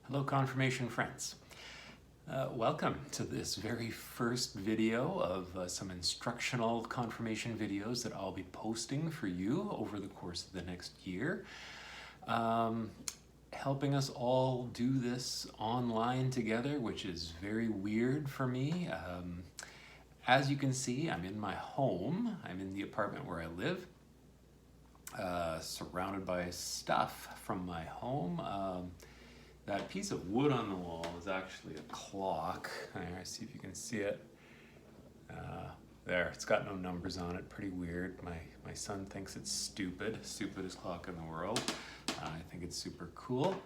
Hello, confirmation friends. Welcome to this very first video of some instructional confirmation videos that I'll be posting for you over the course of the next year. Helping us all do this online together, which is very weird for me. As you can see, I'm in my home. I'm in the apartment where I live, surrounded by stuff from my home. That piece of wood on the wall is actually a clock. See if you can see it. There, it's got no numbers on it, pretty weird. My son thinks it's stupid, stupidest clock in the world. I think it's super cool.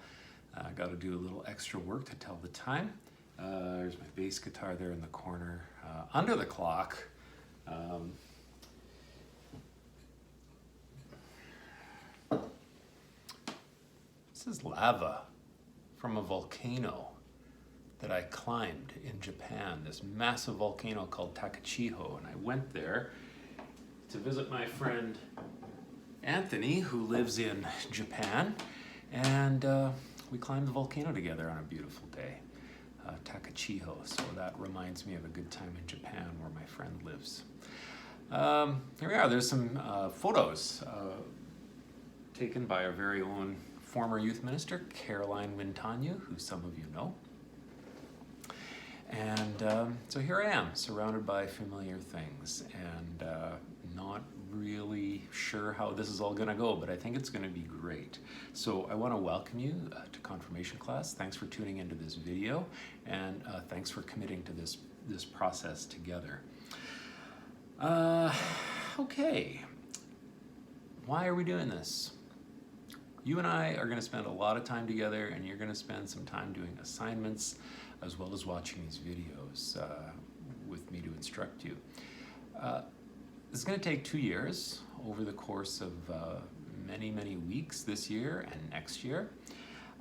I got to do a little extra work to tell the time. There's my bass guitar there in the corner. Under the clock, this is lava from a volcano that I climbed in Japan, this massive volcano called Takachiho, and I went there to visit my friend Anthony, who lives in Japan, and we climbed the volcano together on a beautiful day, Takachiho, so that reminds me of a good time in Japan where my friend lives. Here we are, there's some photos taken by our very own former youth minister, Caroline Wintanya, who some of you know. And so here I am, surrounded by familiar things, and not really sure how this is all gonna go, but I think it's gonna be great. So I wanna welcome you to confirmation class. Thanks for tuning into this video, and thanks for committing to this process together. Okay, why are we doing this? You and I are going to spend a lot of time together, and you're going to spend some time doing assignments as well as watching these videos with me to instruct you. This is going to take 2 years over the course of many weeks this year and next year.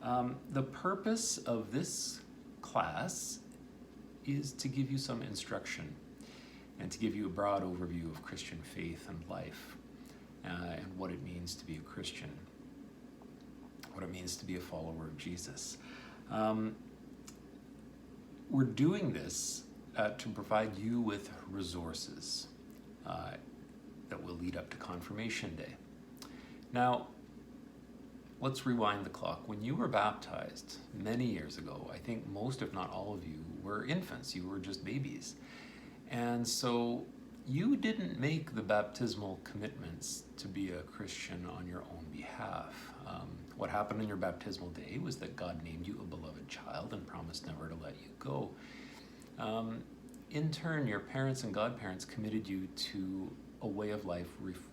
The purpose of this class is to give you some instruction and to give you a broad overview of Christian faith and life and what it means to be a Christian, what it means to be a follower of Jesus. We're doing this to provide you with resources that will lead up to Confirmation Day. Now, let's rewind the clock. When you were baptized many years ago, I think most, if not all of you, were infants. You were just babies. And so you didn't make the baptismal commitments to be a Christian on your own behalf. What happened on your baptismal day was that God named you a beloved child and promised never to let you go. In turn, your parents and godparents committed you to a way of life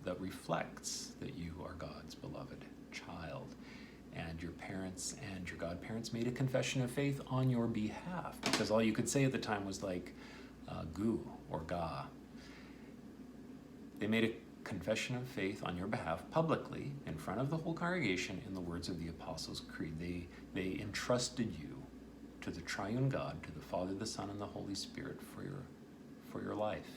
that reflects that you are God's beloved child. And your parents and your godparents made a confession of faith on your behalf, because all you could say at the time was like, gu or ga. They made a confession of faith on your behalf publicly in front of the whole congregation in the words of the Apostles' Creed. They entrusted you to the triune God, to the Father, the Son, and the Holy Spirit for your life.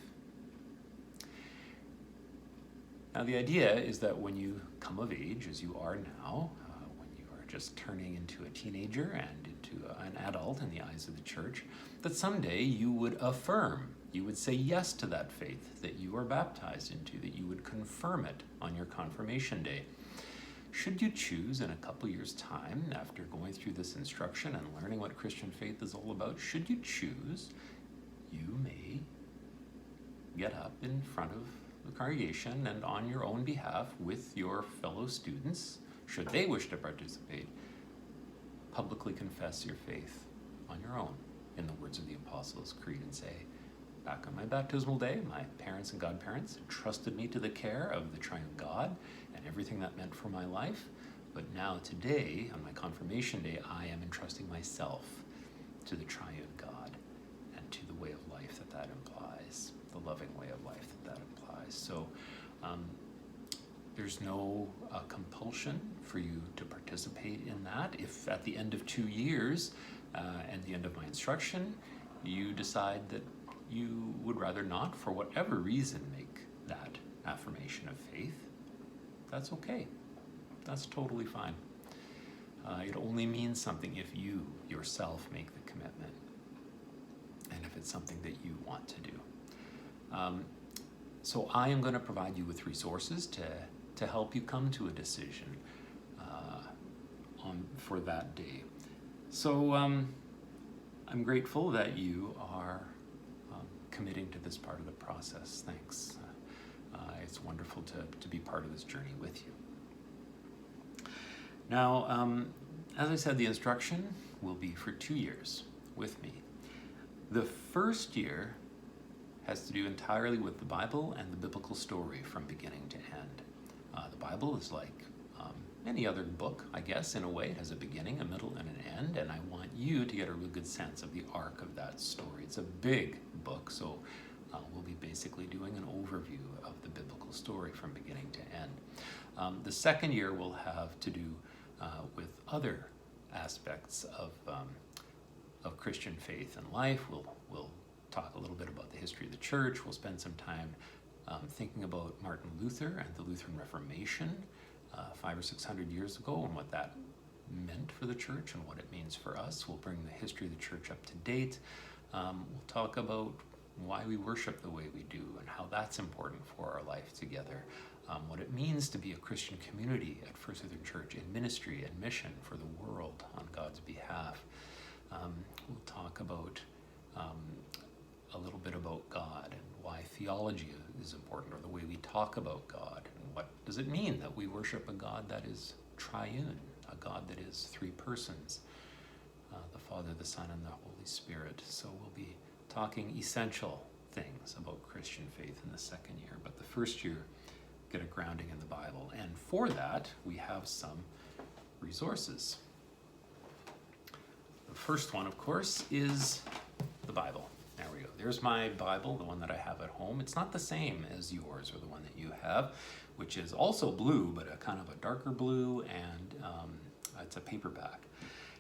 Now the idea is that when you come of age, as you are now, when you are just turning into a teenager and into an adult in the eyes of the church, that someday you would affirm, you would say yes to that faith that you are baptized into, that you would confirm it on your confirmation day. Should you choose in a couple years' time, after going through this instruction and learning what Christian faith is all about, should you choose, you may get up in front of the congregation and on your own behalf with your fellow students, should they wish to participate, publicly confess your faith on your own in the words of the Apostles' Creed and say, back on my baptismal day, my parents and godparents entrusted me to the care of the triune God and everything that meant for my life. But now today, on my confirmation day, I am entrusting myself to the triune God and to the way of life that implies, the loving way of life that implies. So there's no compulsion for you to participate in that. If at the end of 2 years and the end of my instruction, you decide that you would rather not, for whatever reason, make that affirmation of faith, that's okay. That's totally fine. It only means something if you yourself make the commitment and if it's something that you want to do. So I am going to provide you with resources to help you come to a decision for that day. So I'm grateful that you are committing to this part of the process. Thanks. It's wonderful to be part of this journey with you. Now, as I said, the instruction will be for 2 years with me. The first year has to do entirely with the Bible and the biblical story from beginning to end. The Bible is like any other book, I guess, in a way. It has a beginning, a middle, and an end, and I want you to get a real good sense of the arc of that story. It's a big book, so we'll be basically doing an overview of the biblical story from beginning to end. The second year will have to do with other aspects of Christian faith and life. We'll talk a little bit about the history of the church. We'll spend some time thinking about Martin Luther and the Lutheran Reformation 500 or 600 years ago and what that meant for the church and what it means for us. We'll bring the history of the church up to date. We'll talk about why we worship the way we do and how that's important for our life together. What it means to be a Christian community at First Lutheran Church in ministry and mission for the world on God's behalf. We'll talk about a little bit about God and why theology is important, or the way we talk about God, and what does it mean that we worship a God that is triune, a God that is 3 persons, the Father, the Son, and the Holy Spirit. So we'll be talking essential things about Christian faith in the second year, but the first year, get a grounding in the Bible. And for that, we have some resources. The first one, of course, is the Bible. There we go. There's my Bible, the one that I have at home. It's not the same as yours or the one that you have, which is also blue, but a kind of a darker blue, and it's a paperback.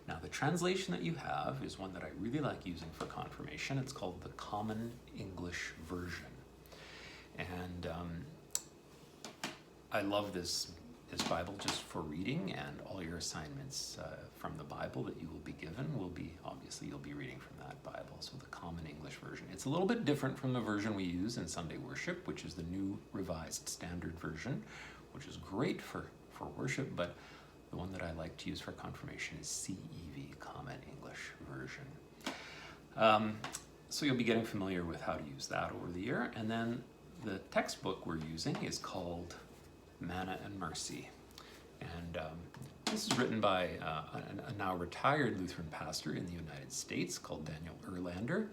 Now, the translation that you have is one that I really like using for confirmation. It's called the Common English Version. And I love this Bible just for reading, and all your assignments from the Bible that you will be given will be, obviously you'll be reading from that Bible, so the Common English Version. It's a little bit different from the version we use in Sunday worship, which is the New Revised Standard Version, which is great for worship, but the one that I like to use for confirmation is CEV, Common English Version. So you'll be getting familiar with how to use that over the year, and then the textbook we're using is called Manna and Mercy. And this is written by a now retired Lutheran pastor in the United States called Daniel Erlander.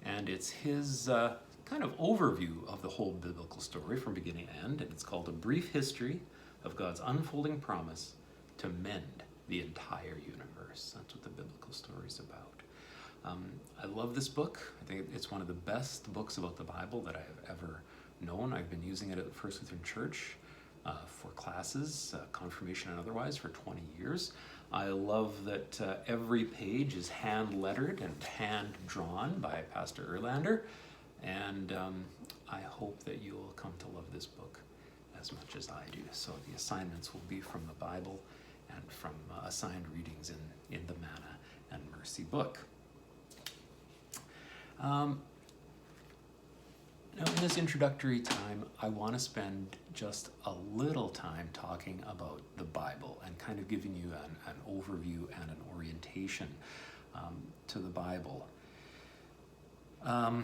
And it's his kind of overview of the whole biblical story from beginning to end. And it's called A Brief History of God's Unfolding Promise to Mend the Entire Universe. That's what the biblical story is about. I love this book. I think it's one of the best books about the Bible that I have ever known. I've been using it at the First Lutheran Church for classes, confirmation and otherwise, for 20 years. I love that every page is hand-lettered and hand-drawn by Pastor Erlander, and I hope that you will come to love this book as much as I do. So the assignments will be from the Bible and from assigned readings in the Manna and Mercy book. Now, in this introductory time, I want to spend just a little time talking about the Bible and kind of giving you an overview and an orientation to the Bible. I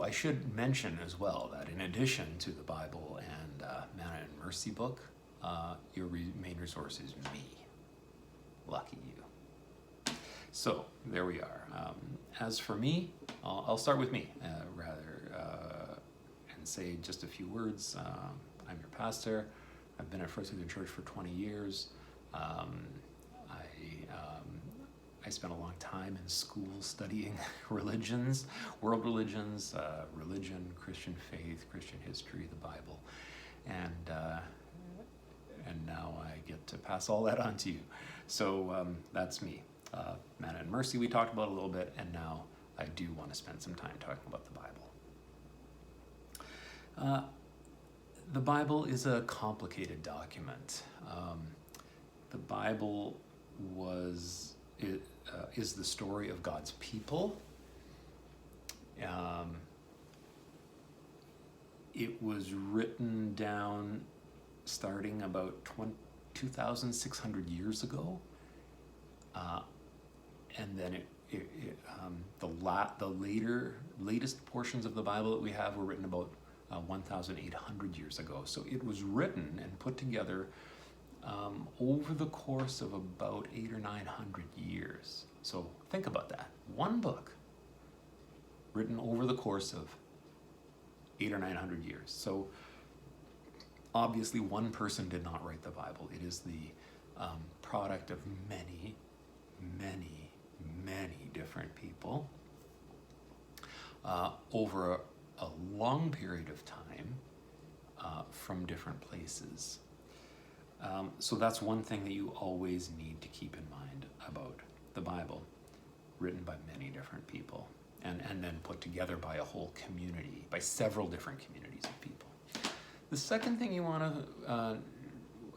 should mention as well that in addition to the Bible and Manna and Mercy book, your main resource is me. Lucky you. So there we are. As for me, I'll start with me and say just a few words. I'm your pastor. I've been at First Lutheran Church for 20 years. I spent a long time in school studying religions, world religions, religion, Christian faith, Christian history, the Bible, and now I get to pass all that on to you. So that's me. Manna and Mercy we talked about a little bit, and now I do want to spend some time talking about the Bible. The Bible is a complicated document. The Bible is the story of God's people. It was written down starting about 2,600 years ago, and then the latest portions of the Bible that we have were written about 1,800 years ago. So it was written and put together over the course of about 800 or 900 years. So think about that. One book written over the course of 800 or 900 years. So obviously one person did not write the Bible. It is the product of many, many, many different people over a long period of time from different places. So that's one thing that you always need to keep in mind about the Bible, written by many different people, and then put together by a whole community, by several different communities of people. The second thing you want to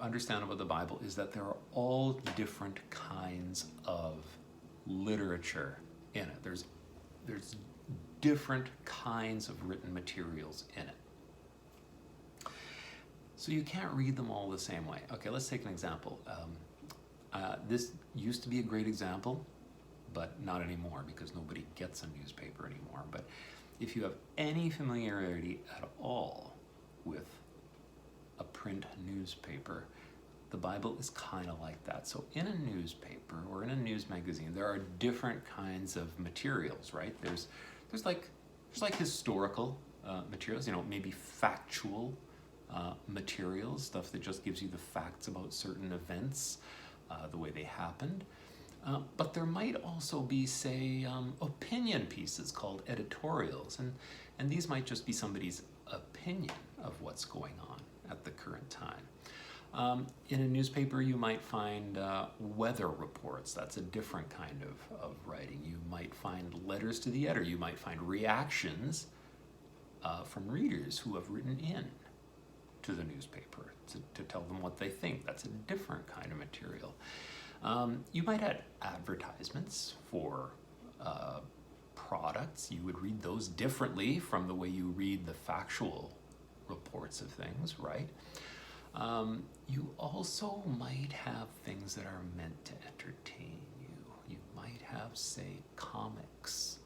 understand about the Bible is that there are all different kinds of literature in it. There's different kinds of written materials in it. So you can't read them all the same way. Okay, let's take an example. This used to be a great example, but not anymore because nobody gets a newspaper anymore. But if you have any familiarity at all with a print newspaper, the Bible is kind of like that. So in a newspaper or in a news magazine, there are different kinds of materials, right? There's like historical materials, maybe factual materials, stuff that just gives you the facts about certain events, the way they happened. But there might also be, say, opinion pieces called editorials, and these might just be somebody's opinion of what's going on at the current time. In a newspaper, you might find weather reports. That's a different kind of writing. You might find letters to the editor. You might find reactions from readers who have written in to the newspaper to tell them what they think. That's a different kind of material. You might have advertisements for products. You would read those differently from the way you read the factual reports of things, right? You also might have things that are meant to entertain you. You might have, say, comics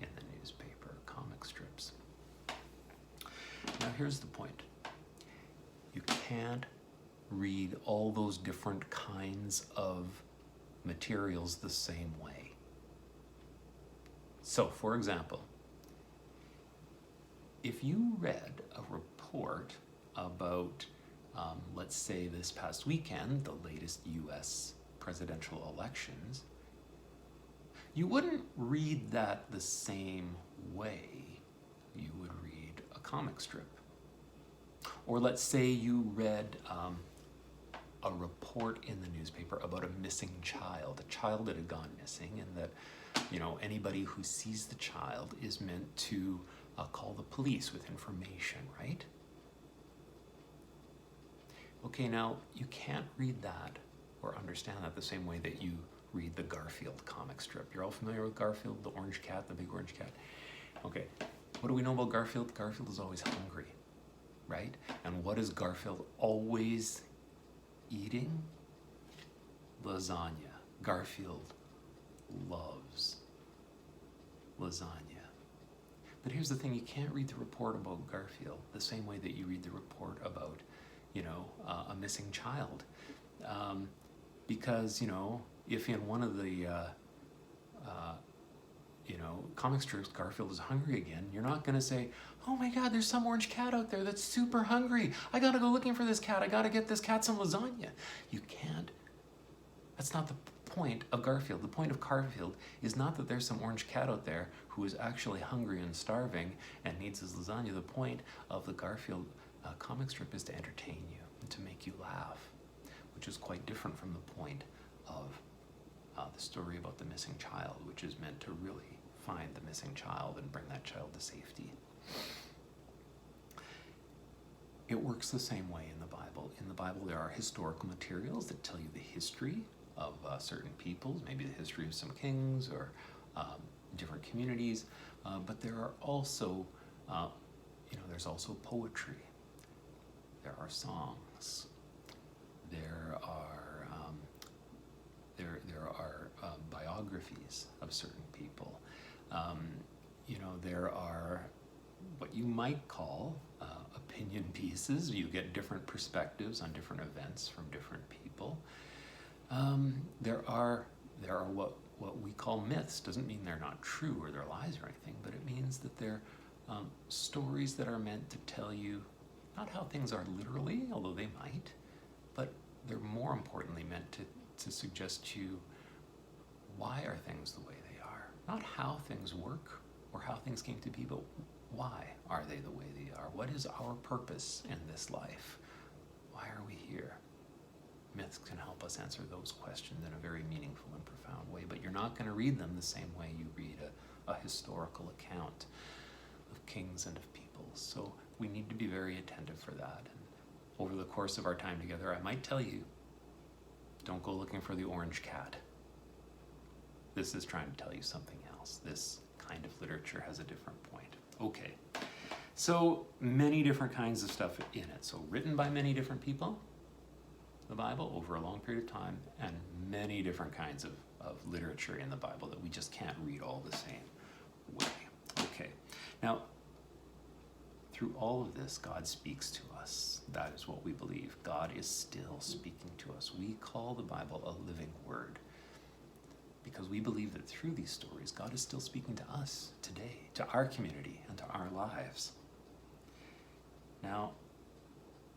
in the newspaper, comic strips. Now here's the point. You can't read all those different kinds of materials the same way. So, for example, if you read a report about, let's say this past weekend, the latest US presidential elections, you wouldn't read that the same way you would read a comic strip. Or let's say you read a report in the newspaper about a missing child, a child that had gone missing, and that, anybody who sees the child is meant to call the police with information, right? Okay, now you can't read that or understand that the same way that you read the Garfield comic strip. You're all familiar with Garfield, the orange cat, the big orange cat? Okay, what do we know about Garfield? Garfield is always hungry, right? And what is Garfield always eating? Lasagna. Garfield loves lasagna. But here's the thing, you can't read the report about Garfield the same way that you read the report about, a missing child. Because, if in one of the, comic strips, Garfield is hungry again, you're not going to say, oh my God, there's some orange cat out there that's super hungry. I got to go looking for this cat. I got to get this cat some lasagna. You can't. That's not the point of Garfield. The point of Garfield is not that there's some orange cat out there who is actually hungry and starving and needs his lasagna. The point of the Garfield comic strip is to entertain you and to make you laugh, which is quite different from the point of the story about the missing child, which is meant to really find the missing child and bring that child to safety. It works the same way in the Bible. In the Bible, there are historical materials that tell you the history of certain peoples, maybe the history of some kings or different communities, but there are also, there's also poetry. There are songs. There are biographies of certain people. There are what you might call opinion pieces. You get different perspectives on different events from different people. There are what we call myths. Doesn't mean they're not true or they're lies or anything, but it means that they're stories that are meant to tell you not how things are literally, although they might, but they're more importantly meant to suggest to you why are things the way they are. Not how things work or how things came to be, but why are they the way they are? What is our purpose in this life? Why are we here? Myths can help us answer those questions in a very meaningful and profound way, but you're not going to read them the same way you read a historical account of kings and of peoples. So we need to be very attentive for that. And over the course of our time together, I might tell you, don't go looking for the orange cat. This is trying to tell you something else. This kind of literature has a different point. Okay, so many different kinds of stuff in it. So written by many different people, the Bible, over a long period of time, and many different kinds of literature in the Bible that we just can't read all the same way. Okay, now, through all of this, God speaks to us. That is what we believe. God is still speaking to us. We call the Bible a living word because we believe that through these stories, God is still speaking to us today, to our community, and to our lives. Now,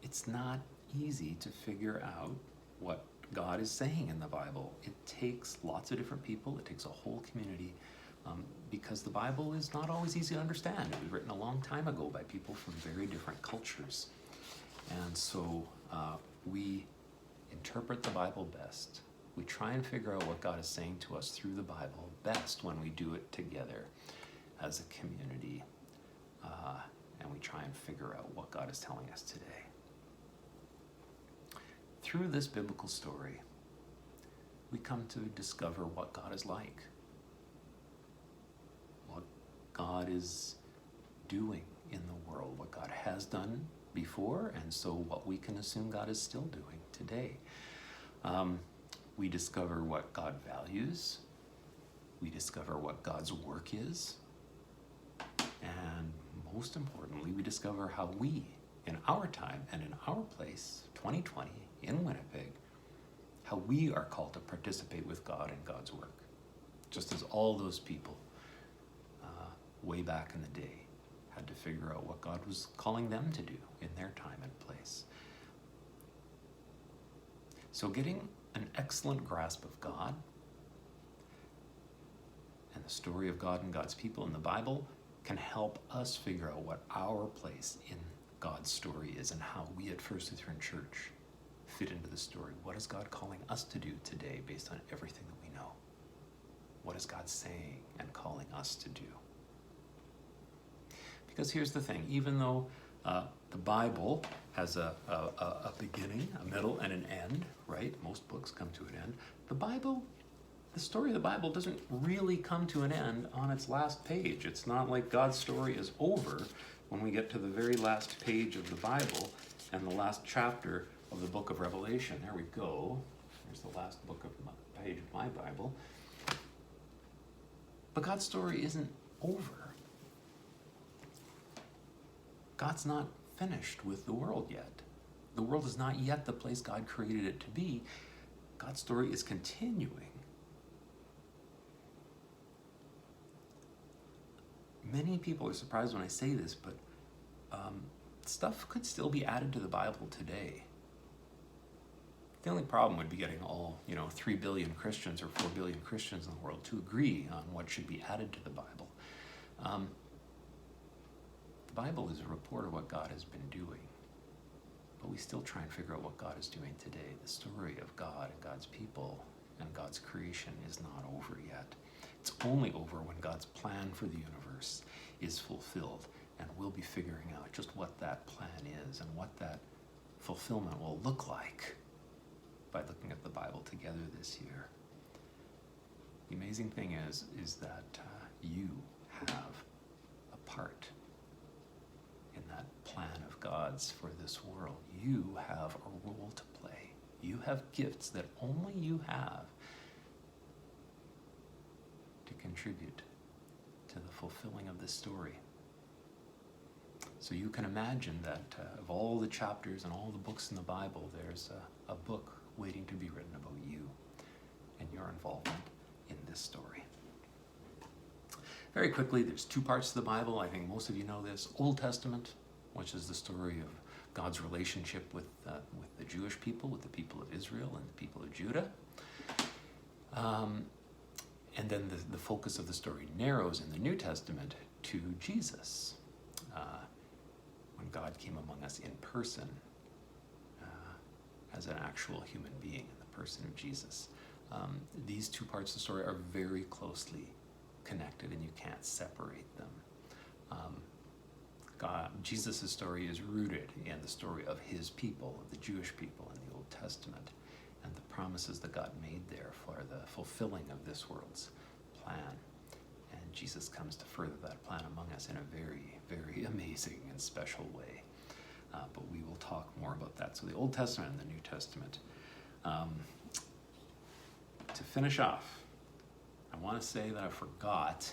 it's not easy to figure out what God is saying in the Bible. It takes lots of different people. It takes a whole community because the Bible is not always easy to understand. It was written a long time ago by people from very different cultures. And so we interpret the Bible best. We try and figure out what God is saying to us through the Bible best when we do it together as a community. And we try and figure out what God is telling us today. Through this biblical story, we come to discover what God is like, what God is doing in the world, what God has done before, and so what we can assume God is still doing today. We discover what God values. We discover what God's work is. And most importantly, we discover how we, in our time and in our place, 2020, in Winnipeg, how we are called to participate with God in God's work, just as all those people way back in the day had to figure out what God was calling them to do in their time and place. So getting an excellent grasp of God and the story of God and God's people in the Bible can help us figure out what our place in God's story is and how we at First Lutheran Church fit into the story. What is God calling us to do today based on everything that we know? What is God saying and calling us to do? Because here's the thing, even though the Bible has a beginning, a middle, and an end, right? Most books come to an end. The story of the Bible doesn't really come to an end on its last page. It's not like God's story is over when we get to the very last page of the Bible and the last chapter of the book of Revelation. There we go. There's the last page of my Bible. But God's story isn't over. God's not finished with the world yet. The world is not yet the place God created it to be. God's story is continuing. Many people are surprised when I say this, but stuff could still be added to the Bible today. The only problem would be getting all, 3 billion Christians or 4 billion Christians in the world to agree on what should be added to the Bible. The Bible is a report of what God has been doing, but we still try and figure out what God is doing today. The story of God and God's people and God's creation is not over yet. It's only over when God's plan for the universe is fulfilled, and we'll be figuring out just what that plan is and what that fulfillment will look like. by looking at the Bible together this year. The amazing thing is that you have a part in that plan of God's for this world. You have a role to play. You have gifts that only you have to contribute to the fulfilling of this story. So you can imagine that of all the chapters and all the books in the Bible, there's a book waiting to be written about you and your involvement in this story. Very quickly, there's two parts to the Bible. I think most of you know this. Old Testament, which is the story of God's relationship with the Jewish people, with the people of Israel and the people of Judah. And then the focus of the story narrows in the New Testament to Jesus. When God came among us in person as an actual human being in the person of Jesus. These two parts of the story are very closely connected and you can't separate them. Jesus' story is rooted in the story of his people, of the Jewish people in the Old Testament, and the promises that God made there for the fulfilling of this world's plan. And Jesus comes to further that plan among us in a very, very amazing and special way. But we will talk more about that. So the Old Testament and the New Testament. To finish off, I want to say that I forgot.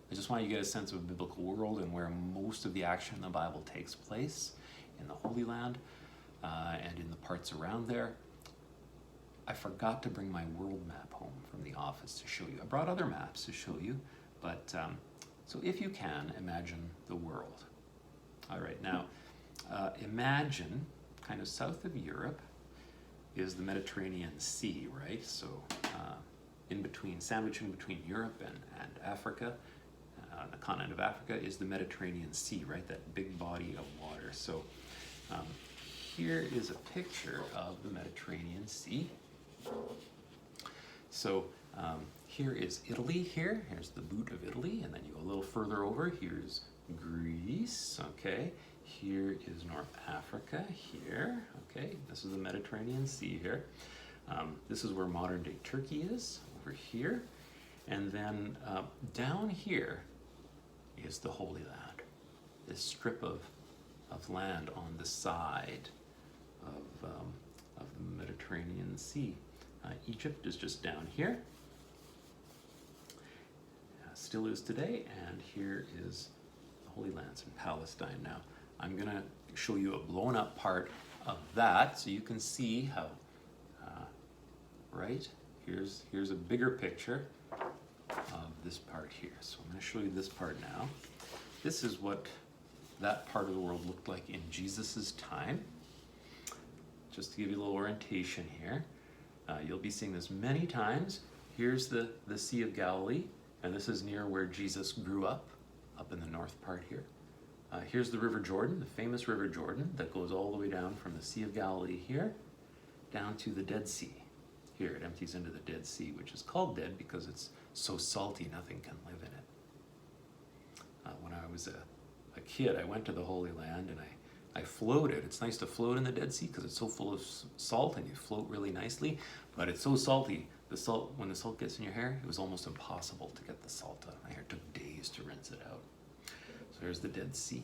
I just want you to get a sense of a biblical world and where most of the action in the Bible takes place, in the Holy Land and in the parts around there. I forgot to bring my world map home from the office to show you. I brought other maps to show you, but so if you can, imagine the world. All right, now imagine kind of south of Europe is the Mediterranean Sea, right? So sandwiched in between Europe and Africa, the continent of Africa is the Mediterranean Sea, right? That big body of water. So here is a picture of the Mediterranean Sea. So here is Italy here. Here's the boot of Italy. And then you go a little further over. Here's Greece, okay? Here is North Africa here, okay? This is the Mediterranean Sea here. This is where modern day Turkey is, over here. And then down here is the Holy Land, this strip of land on the side of the Mediterranean Sea. Egypt is just down here, still is today, and here is the Holy Lands in Palestine. Now, I'm going to show you a blown up part of that so you can see how, right? Here's a bigger picture of this part here. So I'm going to show you this part now. This is what that part of the world looked like in Jesus's time. Just to give you a little orientation here. You'll be seeing this many times. Here's the Sea of Galilee, and this is near where Jesus grew up in the north part here. Here's the River Jordan, the famous River Jordan that goes all the way down from the Sea of Galilee here, down to the Dead Sea. Here it empties into the Dead Sea, which is called dead because it's so salty nothing can live in it. When I was a kid, I went to the Holy Land and I floated. It's nice to float in the Dead Sea because it's so full of salt and you float really nicely, but it's so salty. When the salt gets in your hair, it was almost impossible to get the salt out of my hair. It took days to rinse it out. So there's the Dead Sea.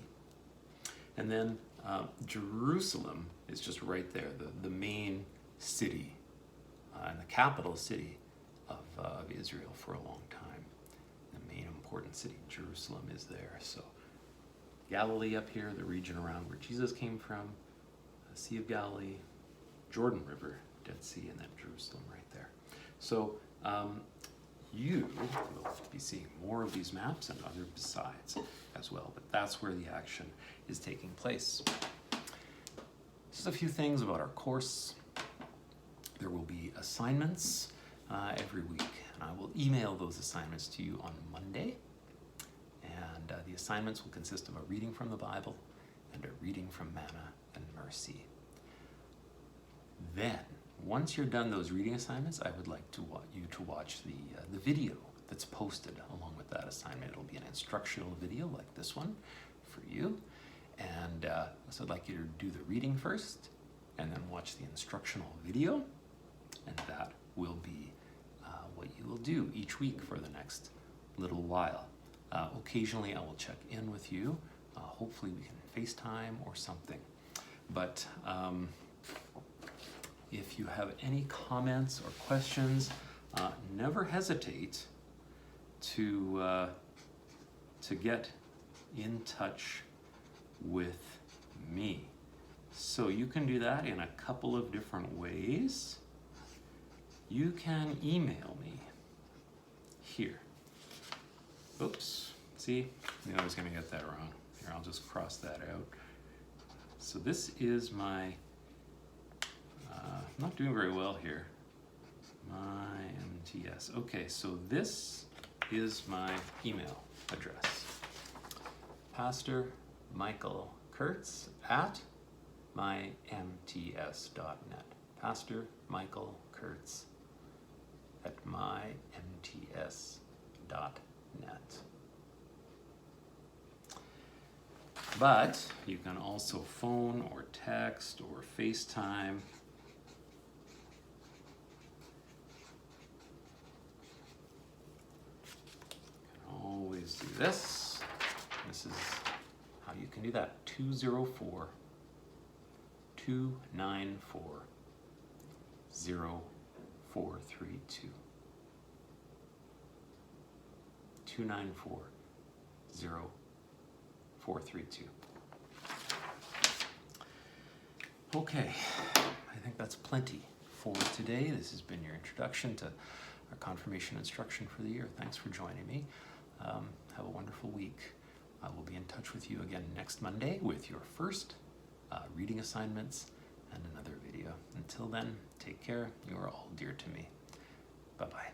And then Jerusalem is just right there, the main city and the capital city of Israel for a long time. The main important city, Jerusalem, is there. So Galilee up here, the region around where Jesus came from, the Sea of Galilee, Jordan River, Dead Sea, and then Jerusalem right there. So you will be seeing more of these maps and other besides as well, but that's where the action is taking place. Just a few things about our course. There will be assignments every week, and I will email those assignments to you on Monday. And the assignments will consist of a reading from the Bible and a reading from Manna and Mercy. Then, once you're done those reading assignments, I would like you to watch the video that's posted along with that assignment. It'll be an instructional video like this one for you. And so I'd like you to do the reading first and then watch the instructional video. And that will be what you will do each week for the next little while. Occasionally I will check in with you. Hopefully we can FaceTime or something. But if you have any comments or questions, never hesitate to get in touch with me. So you can do that in a couple of different ways. You can email me here. Oops, see, I knew I was gonna get that wrong. Here, I'll just cross that out. So this is my, I'm not doing very well here. My MTS. Okay, so this is my email address. Pastor Michael Kurtz at mymts.net. Pastor Michael Kurtz at mymts.net. But you can also phone or text or FaceTime. You can always do this. This is how you can do that. 204 294 0432. 294 0432. Okay, I think that's plenty for today. This has been your introduction to our confirmation instruction for the year. Thanks for joining me. Have a wonderful week. I will be in touch with you again next Monday with your first reading assignments and another video. Until then, take care. You are all dear to me. Bye-bye.